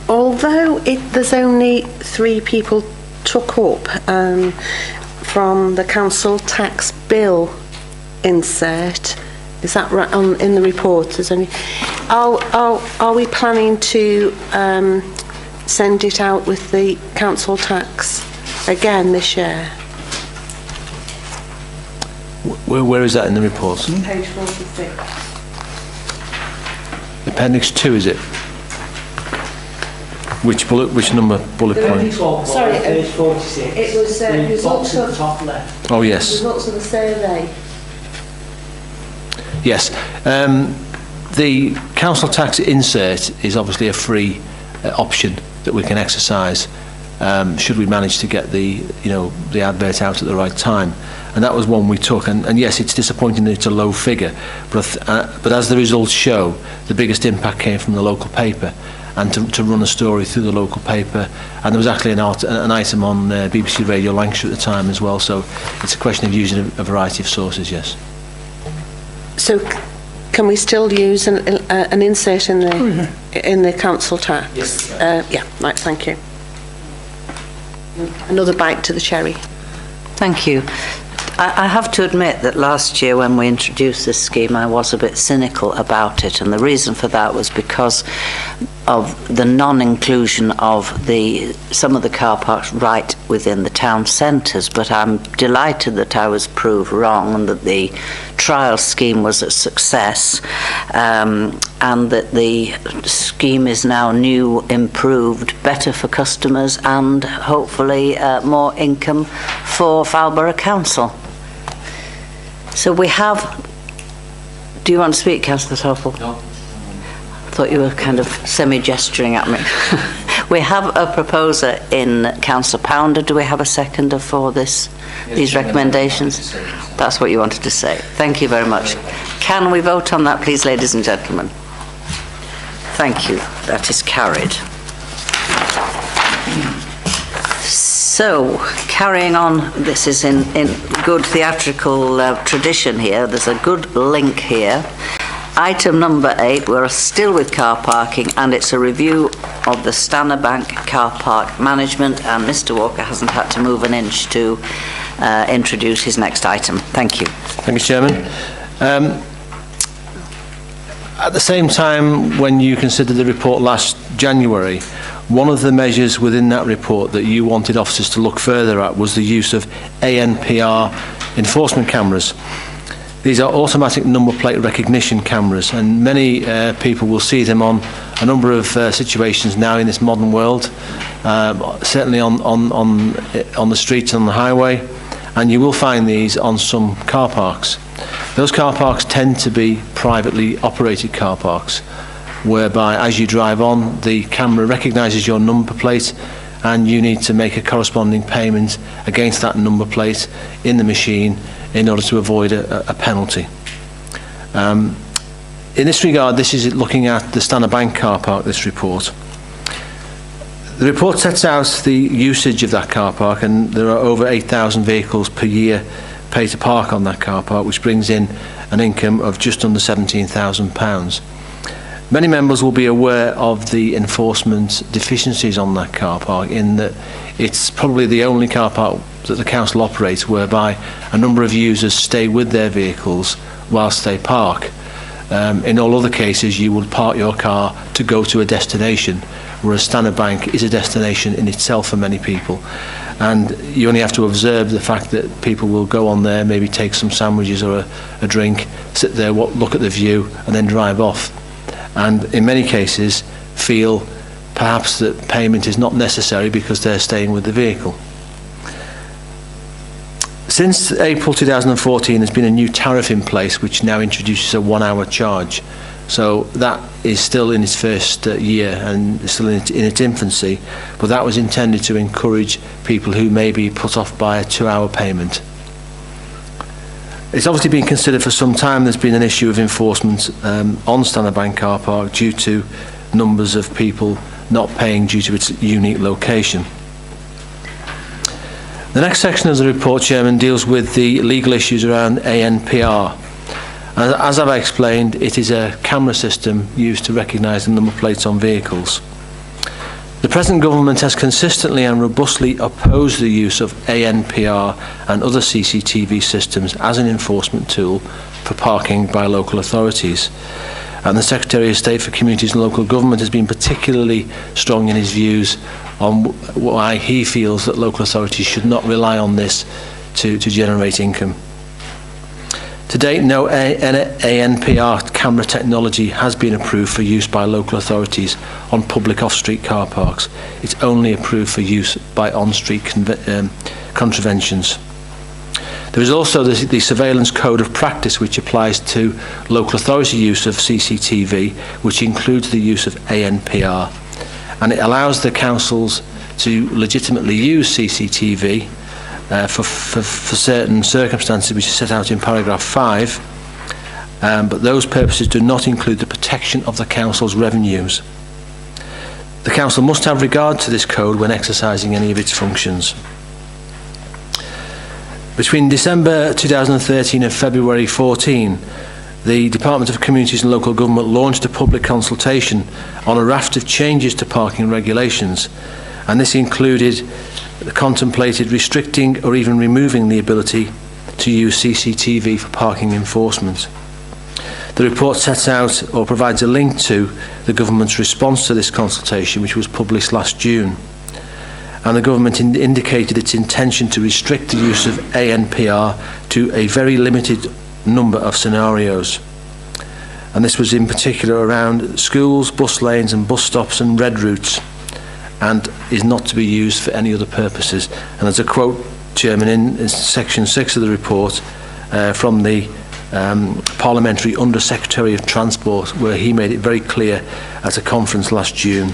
Although there's only 3 people took up from the council tax bill insert, is that right in the report? There's only, are we planning to send it out with the council tax again this year? Where is that in the report? Page 46. Appendix 2, is it? Which number bullet point? Sorry, page 46. It was results Box at the of top left. Oh, yes. results of the survey. Yes. The council tax insert is obviously a free option that we can exercise should we manage to get the advert out at the right time. And that was one we took. And yes, it's disappointing that it's a low figure, but as the results show, the biggest impact came from the local paper, and to run a story through the local paper. And there was actually an item on BBC Radio Lancashire at the time as well. So it's a question of using a variety of sources. Yes. So can we still use an insert in the council tax? Yes. Yeah, right, thank you. Another bite to the cherry. Thank you. I have to admit that last year when we introduced this scheme, I was a bit cynical about it, and the reason for that was because of the non-inclusion of some of the car parks right within the town centres. But I'm delighted that I was proved wrong and that the trial scheme was a success, and that the scheme is now new, improved, better for customers, and hopefully more income for Falborough Council. So we have... Do you want to speak, Councillor Toffel? No. I thought you were kind of semi-gesturing at me. We have a proposer in Councillor Pounder. Do we have a seconder for these recommendations? That's what you wanted to say. Thank you very much. Can we vote on that, please, ladies and gentlemen? Thank you. That is carried. So, carrying on, this is in good theatrical tradition here. There's a good link here. Item number 8, we're still with car parking, and it's a review of the Stanner Bank car park management, and Mr. Walker hasn't had to move an inch to introduce his next item. Thank you. Thank you, Chairman. At the same time, when you considered the report last January, one of the measures within that report that you wanted officers to look further at was the use of ANPR enforcement cameras. These are automatic number plate recognition cameras, and many people will see them on a number of situations now in this modern world, certainly on the streets and on the highway, and you will find these on some car parks. Those car parks tend to be privately operated car parks, whereby as you drive on, the camera recognises your number plate and you need to make a corresponding payment against that number plate in the machine in order to avoid a penalty. In this regard, this is looking at the Stanner Bank car park, this report. The report sets out the usage of that car park, and there are over 8,000 vehicles per year pay to park on that car park, which brings in an income of just under £17,000. Many members will be aware of the enforcement deficiencies on that car park, in that it's probably the only car park that the council operates whereby a number of users stay with their vehicles whilst they park. In all other cases, you would park your car to go to a destination, whereas Stanner Bank is a destination in itself for many people. And you only have to observe the fact that people will go on there, maybe take some sandwiches or a drink, sit there, look at the view, and then drive off. And in many cases feel perhaps that payment is not necessary because they're staying with the vehicle. Since April 2014, there's been a new tariff in place which now introduces a 1 hour charge. So that is still in its first year and still in its infancy, but that was intended to encourage people who may be put off by a 2 hour payment. It's obviously been considered for some time. There's been an issue of enforcement on Stanner Bank car park due to numbers of people not paying due to its unique location. The next section of the report, Chairman, deals with the legal issues around ANPR. As I've explained, it is a camera system used to recognise the number plates on vehicles. The present government has consistently and robustly opposed the use of ANPR and other CCTV systems as an enforcement tool for parking by local authorities. And the Secretary of State for Communities and Local Government has been particularly strong in his views on why he feels that local authorities should not rely on this to generate income. To date, no ANPR camera technology has been approved for use by local authorities on public off-street car parks. It's only approved for use by on-street contraventions. There is also the Surveillance Code of Practice, which applies to local authority use of CCTV, which includes the use of ANPR. And it allows the councils to legitimately use CCTV for certain circumstances, which is set out in paragraph 5, but those purposes do not include the protection of the council's revenues. The council must have regard to this code when exercising any of its functions. Between December 2013 and February 14, the Department of Communities and Local Government launched a public consultation on a raft of changes to parking regulations, and this included contemplated restricting or even removing the ability to use CCTV for parking enforcement. The report sets out or provides a link to the government's response to this consultation, which was published last June. And the government indicated its intention to restrict the use of ANPR to a very limited number of scenarios. And this was in particular around schools, bus lanes and bus stops and red routes, and is not to be used for any other purposes. And there's a quote, Chairman, in section 6 of the report from the Parliamentary Under Secretary of Transport, where he made it very clear at a conference last June.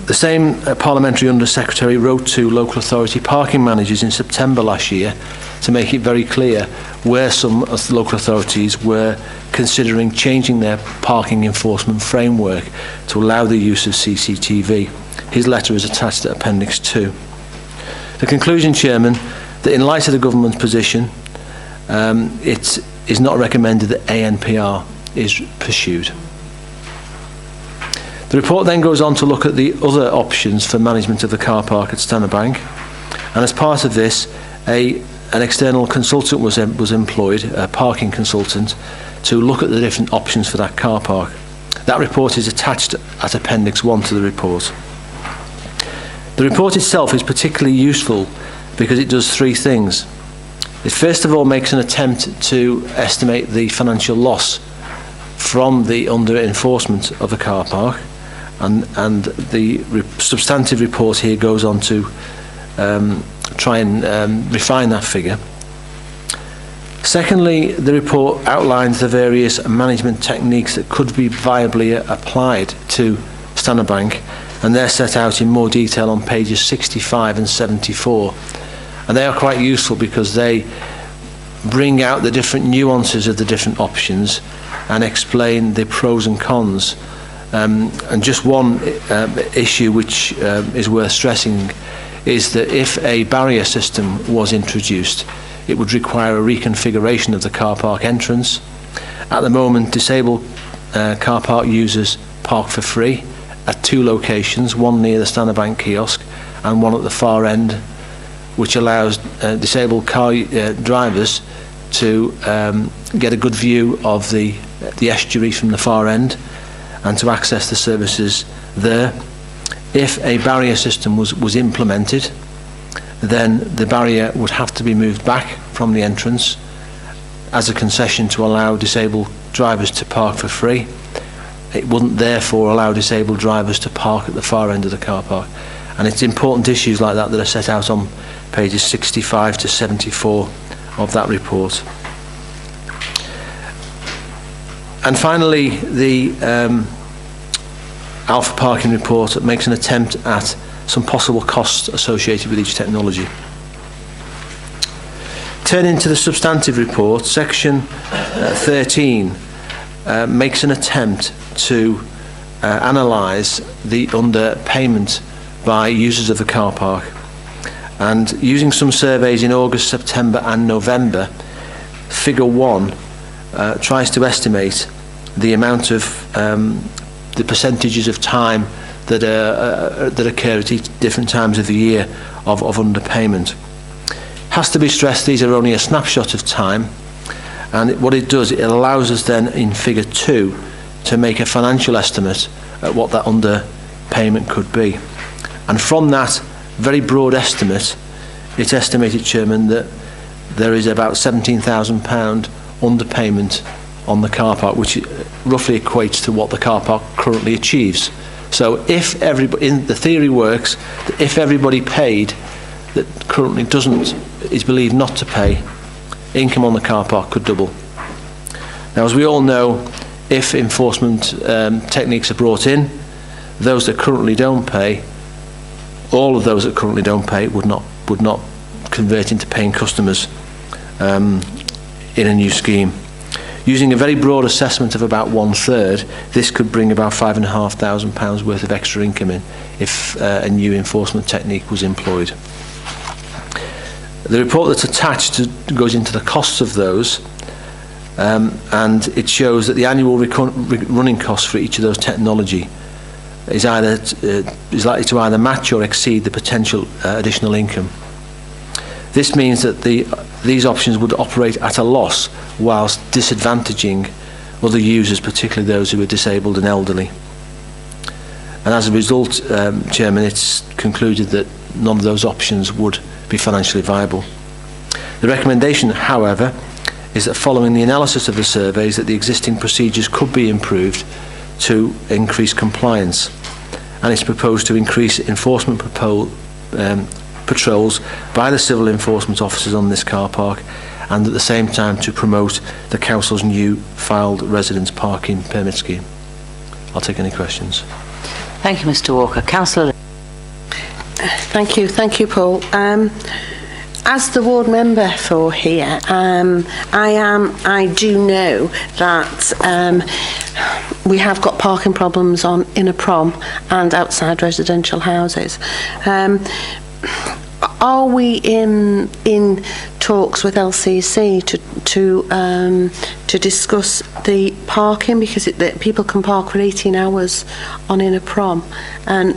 The same Parliamentary Under Secretary wrote to local authority parking managers in September last year to make it very clear where some of the local authorities were considering changing their parking enforcement framework to allow the use of CCTV. His letter is attached to Appendix 2. The conclusion, Chairman, that in light of the government's position, it is not recommended that ANPR is pursued. The report then goes on to look at the other options for management of the car park at Stanner Bank, and as part of this, an external consultant was employed, a parking consultant, to look at the different options for that car park. That report is attached at Appendix 1 to the report. The report itself is particularly useful because it does three things. It first of all makes an attempt to estimate the financial loss from the under-enforcement of the car park, and the substantive report here goes on to try and refine that figure. Secondly, the report outlines the various management techniques that could be viably applied to Stanner Bank, and they're set out in more detail on pages 65 and 74. And they are quite useful because they bring out the different nuances of the different options and explain the pros and cons. And just one issue which is worth stressing is that if a barrier system was introduced, it would require a reconfiguration of the car park entrance. At the moment, disabled car park users park for free at two locations, one near the Stanner Bank kiosk and one at the far end, which allows disabled car drivers to get a good view of the estuary from the far end and to access the services there. If a barrier system was implemented, then the barrier would have to be moved back from the entrance as a concession to allow disabled drivers to park for free. It wouldn't therefore allow disabled drivers to park at the far end of the car park. And it's important issues like that that are set out on pages 65 to 74 of that report. And finally, the Alpha Parking report makes an attempt at some possible costs associated with each technology. Turning to the substantive report, section 13 makes an attempt to analyse the underpayment by users of the car park. And using some surveys in August, September and November, figure 1 tries to estimate the amount of the percentages of time that occur at different times of the year of underpayment. Has to be stressed, these are only a snapshot of time, and what it does, it allows us then in figure 2 to make a financial estimate at what that underpayment could be. And from that very broad estimate, it's estimated, Chairman, that there is about £17,000 underpayment on the car park, which roughly equates to what the car park currently achieves. So if everybody, in the theory works, that if everybody paid that currently is believed not to pay, income on the car park could double. Now, as we all know, if enforcement techniques are brought in, those that currently don't pay, all of those that currently don't pay would not convert into paying customers in a new scheme. Using a very broad assessment of about 1/3, this could bring about £5,500 worth of extra income in if a new enforcement technique was employed. The report that's attached goes into the costs of those, and it shows that the annual running cost for each of those technology is likely to either match or exceed the potential additional income. This means that these options would operate at a loss whilst disadvantaging other users, particularly those who are disabled and elderly. And as a result, Chairman, it's concluded that none of those options would be financially viable. The recommendation, however, is that following the analysis of the surveys, that the existing procedures could be improved to increase compliance, and it's proposed to increase enforcement patrols by the civil enforcement officers on this car park, and at the same time to promote the council's new filed residence parking permit scheme. I'll take any questions. Thank you, Mr Walker. Councillor. Thank you, Paul. As the ward member for here, I do know that we have got parking problems on Inner Prom and outside residential houses. Are we in talks with LCC to discuss the parking, because people can park for 18 hours on Inner Prom, and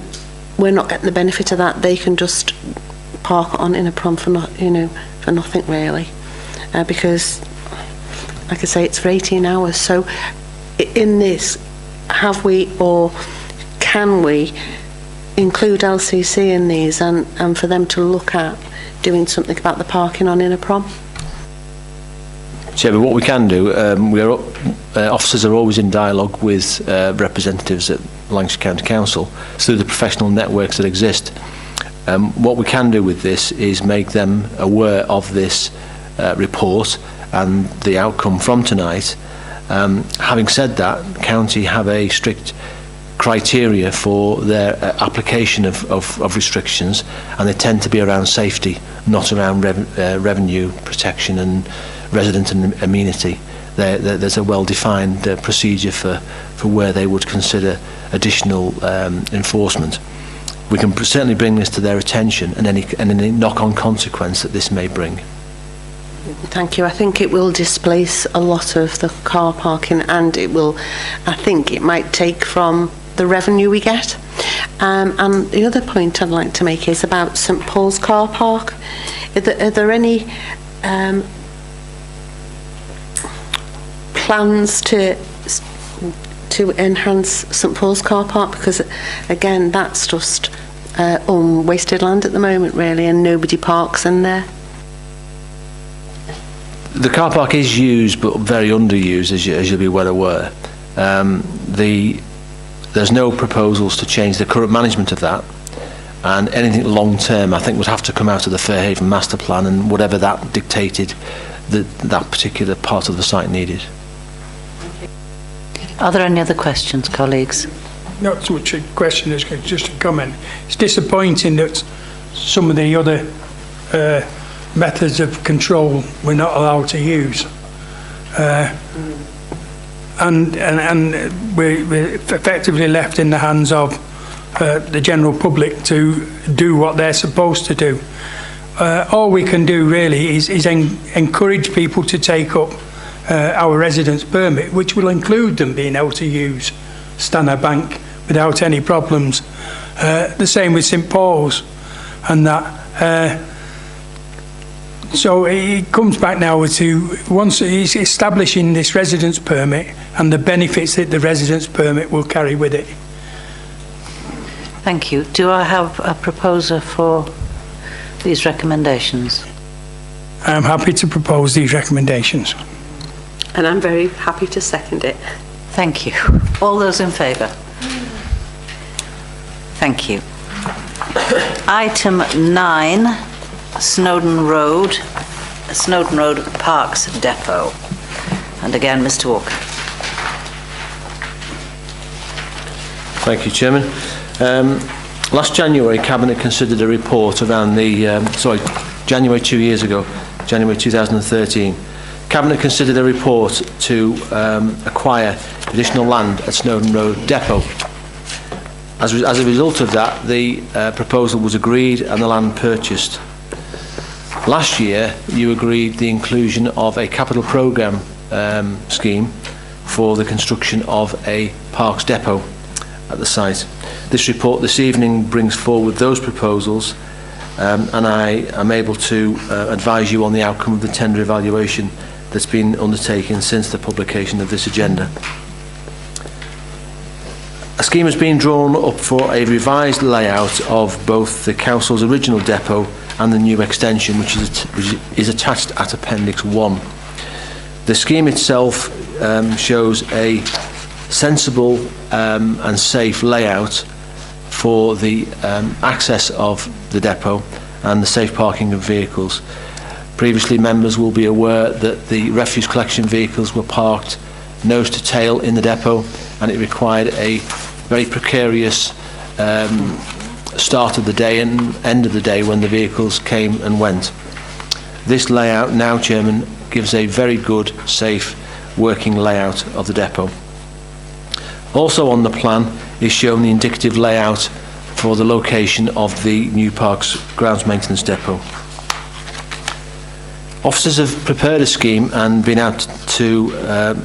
we're not getting the benefit of that? They can just park on Inner Prom for nothing really, because, like I say, it's for 18 hours. So, in this, have we or can we include LCC in these, and for them to look at doing something about the parking on Inner Prom? Chairman, what we can do, officers are always in dialogue with representatives at Lancashire County Council through the professional networks that exist. What we can do with this is make them aware of this report and the outcome from tonight. Having said that, County have a strict criteria for their application of restrictions, and they tend to be around safety, not around revenue protection and resident and amenity. There's a well-defined procedure for where they would consider additional enforcement. We can certainly bring this to their attention, and any knock-on consequence that this may bring. Thank you. I think it will displace a lot of the car parking, and I think it might take from the revenue we get. And the other point I'd like to make is about St Paul's car park. Are there any plans to enhance St Paul's car park? Because again, that's just wasted land at the moment really, and nobody parks in there. The car park is used, but very underused, as you'll be well aware. There's no proposals to change the current management of that, and anything long term I think would have to come out of the Fairhaven master plan, and whatever that dictated that particular part of the site needed. Are there any other questions, colleagues? Not so much a question as just a comment. It's disappointing that some of the other methods of control we're not allowed to use. And we're effectively left in the hands of the general public to do what they're supposed to do. all we can do really is encourage people to take up our residence permit, which will include them being able to use Stanner Bank without any problems. The same with St Paul's and that. So it comes back now to once he's establishing this residence permit and the benefits that the residence permit will carry with it. Thank you. Do I have a proposer for these recommendations? I'm happy to propose these recommendations. And I'm very happy to second it. Thank you. All those in favour? Thank you. Item 9, Snowdon Road Parks Depot. And again, Mr Walker. Thank you, Chairman. Last January, Cabinet considered a report around the, January 2 years ago, January 2013. Cabinet considered a report to acquire additional land at Snowdon Road Depot. As a result of that, the proposal was agreed and the land purchased. Last year, you agreed the inclusion of a capital programme scheme for the construction of a parks depot at the site. This report this evening brings forward those proposals, and I am able to advise you on the outcome of the tender evaluation that's been undertaken since the publication of this agenda. A scheme has been drawn up for a revised layout of both the Council's original depot and the new extension, which is attached at Appendix 1. The scheme itself shows a sensible and safe layout for the access of the depot and the safe parking of vehicles. Previously, members will be aware that the refuse collection vehicles were parked nose to tail in the depot, and it required a very precarious start of the day and end of the day when the vehicles came and went. This layout now, Chairman, gives a very good, safe working layout of the depot. Also on the plan is shown the indicative layout for the location of the new Parks Grounds Maintenance Depot. Officers have prepared a scheme and been out to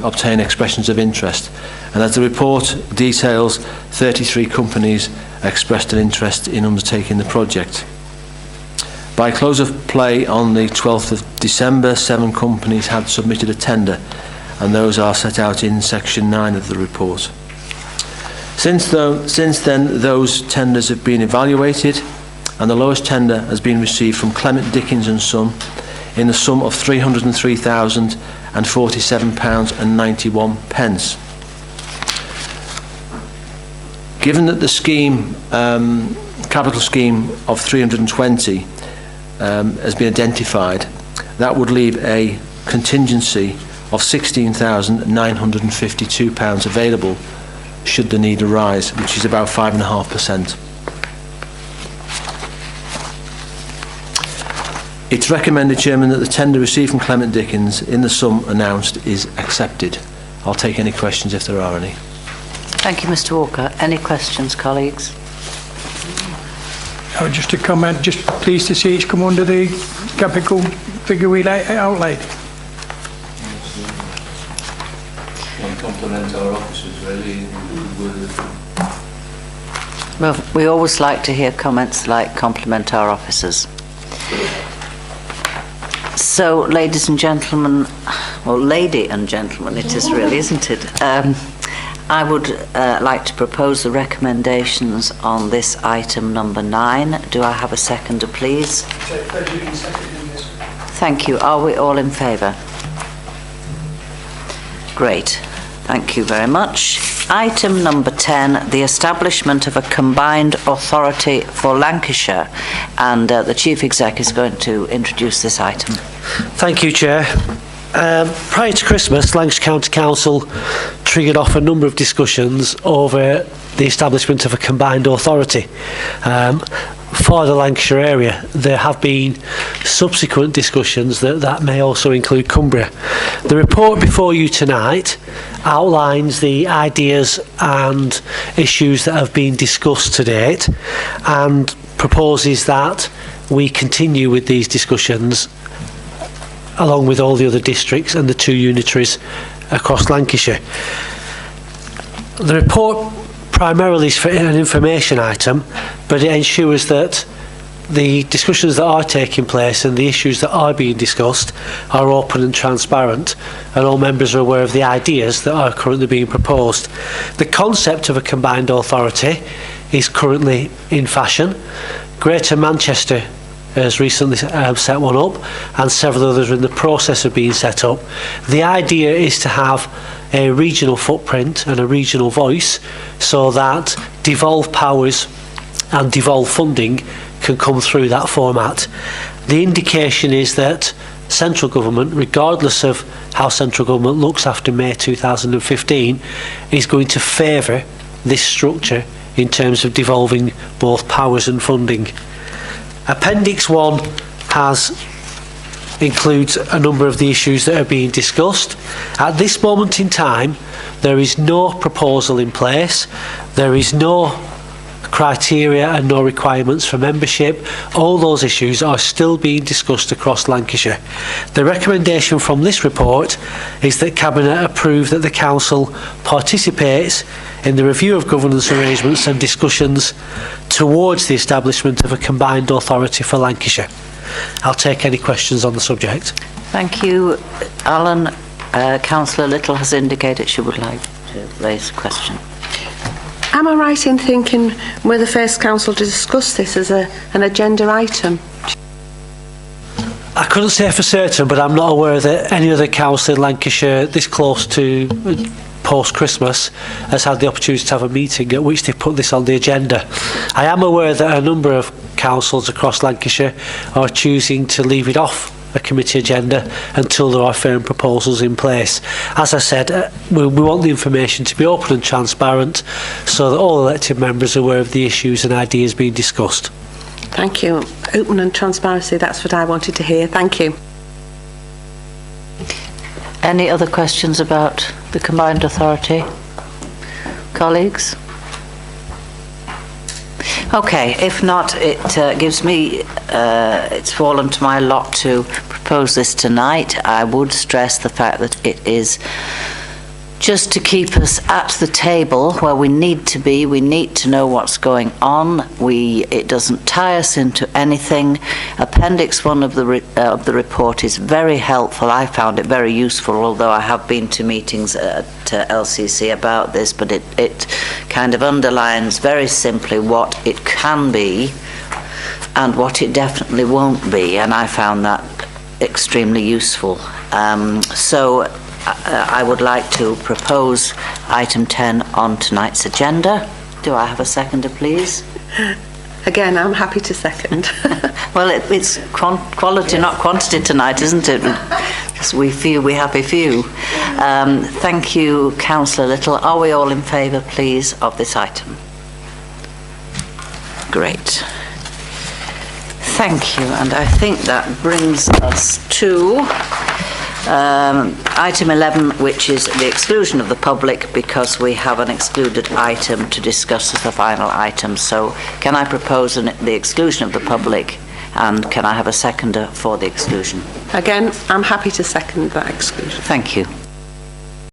obtain expressions of interest, and as the report details, 33 companies expressed an interest in undertaking the project. By close of play on the 12th of December, 7 companies had submitted a tender, and those are set out in section 9 of the report. Since then, those tenders have been evaluated, and the lowest tender has been received from Clement Dickens and Son in the sum of £303,047.91. Given that the scheme, capital scheme of 320 has been identified, that would leave a contingency of £16,952 available should the need arise, which is about 5.5%. It's recommended, Chairman, that the tender received from Clement Dickens in the sum announced is accepted. I'll take any questions if there are any. Thank you, Mr Walker. Any questions, colleagues? Just a comment, just pleased to see it's come under the capital figure we outlaid. And compliment our officers, really. Well, we always like to hear comments like compliment our officers. So, ladies and gentlemen, well, lady and gentlemen, it is really, isn't it? I would like to propose the recommendations on this item number 9. Do I have a seconder, please? Thank you. Are we all in favour? Great. Thank you very much. Item number 10, the establishment of a combined authority for Lancashire, and the Chief Exec is going to introduce this item. Thank you, Chair. Prior to Christmas, Lancashire County Council triggered off a number of discussions over the establishment of a combined authority. for the Lancashire area. There have been subsequent discussions that may also include Cumbria. The report before you tonight outlines the ideas and issues that have been discussed to date and proposes that we continue with these discussions along with all the other districts and the 2 unitaries across Lancashire. The report primarily is for an information item, but it ensures that the discussions that are taking place and the issues that are being discussed are open and transparent, and all members are aware of the ideas that are currently being proposed. The concept of a combined authority is currently in fashion. Greater Manchester has recently set one up, and several others are in the process of being set up. The idea is to have a regional footprint and a regional voice so that devolved powers and devolved funding can come through that format. The indication is that central government, regardless of how central government looks after May 2015, is going to favour this structure in terms of devolving both powers and funding. Appendix 1 includes a number of the issues that are being discussed. At this moment in time, there is no proposal in place. There is no criteria and no requirements for membership. All those issues are still being discussed across Lancashire. The recommendation from this report is that Cabinet approve that the Council participates in the review of governance arrangements and discussions towards the establishment of a combined authority for Lancashire. I'll take any questions on the subject. Thank you, Alan. Councillor Little has indicated she would like to raise a question. Am I right in thinking we're the first council to discuss this as an agenda item? I couldn't say for certain, but I'm not aware that any other council in Lancashire this close to post-Christmas has had the opportunity to have a meeting at which they put this on the agenda. I am aware that a number of councils across Lancashire are choosing to leave it off a committee agenda until there are firm proposals in place. As I said, we want the information to be open and transparent so that all elected members are aware of the issues and ideas being discussed. Thank you. Open and transparency, that's what I wanted to hear. Thank you. Any other questions about the combined authority? Colleagues? Okay, if not, it gives me, it's fallen to my lot to propose this tonight. I would stress the fact that it is just to keep us at the table where we need to be. We need to know what's going on. It doesn't tie us into anything. Appendix 1 of the report is very helpful. I found it very useful, although I have been to meetings at LCC about this, but it kind of underlines very simply what it can be and what it definitely won't be, and I found that extremely useful. So I would like to propose item 10 on tonight's agenda. Do I have a seconder, please? Again, I'm happy to second. Well, it's quality, not quantity tonight, isn't it? Because we have a few. Thank you, Councillor Little. Are we all in favour, please, of this item? Great. Thank you, and I think that brings us to item 11, which is the exclusion of the public, because we have an excluded item to discuss as the final item. So can I propose the exclusion of the public, and can I have a seconder for the exclusion? Again, I'm happy to second that exclusion. Thank you.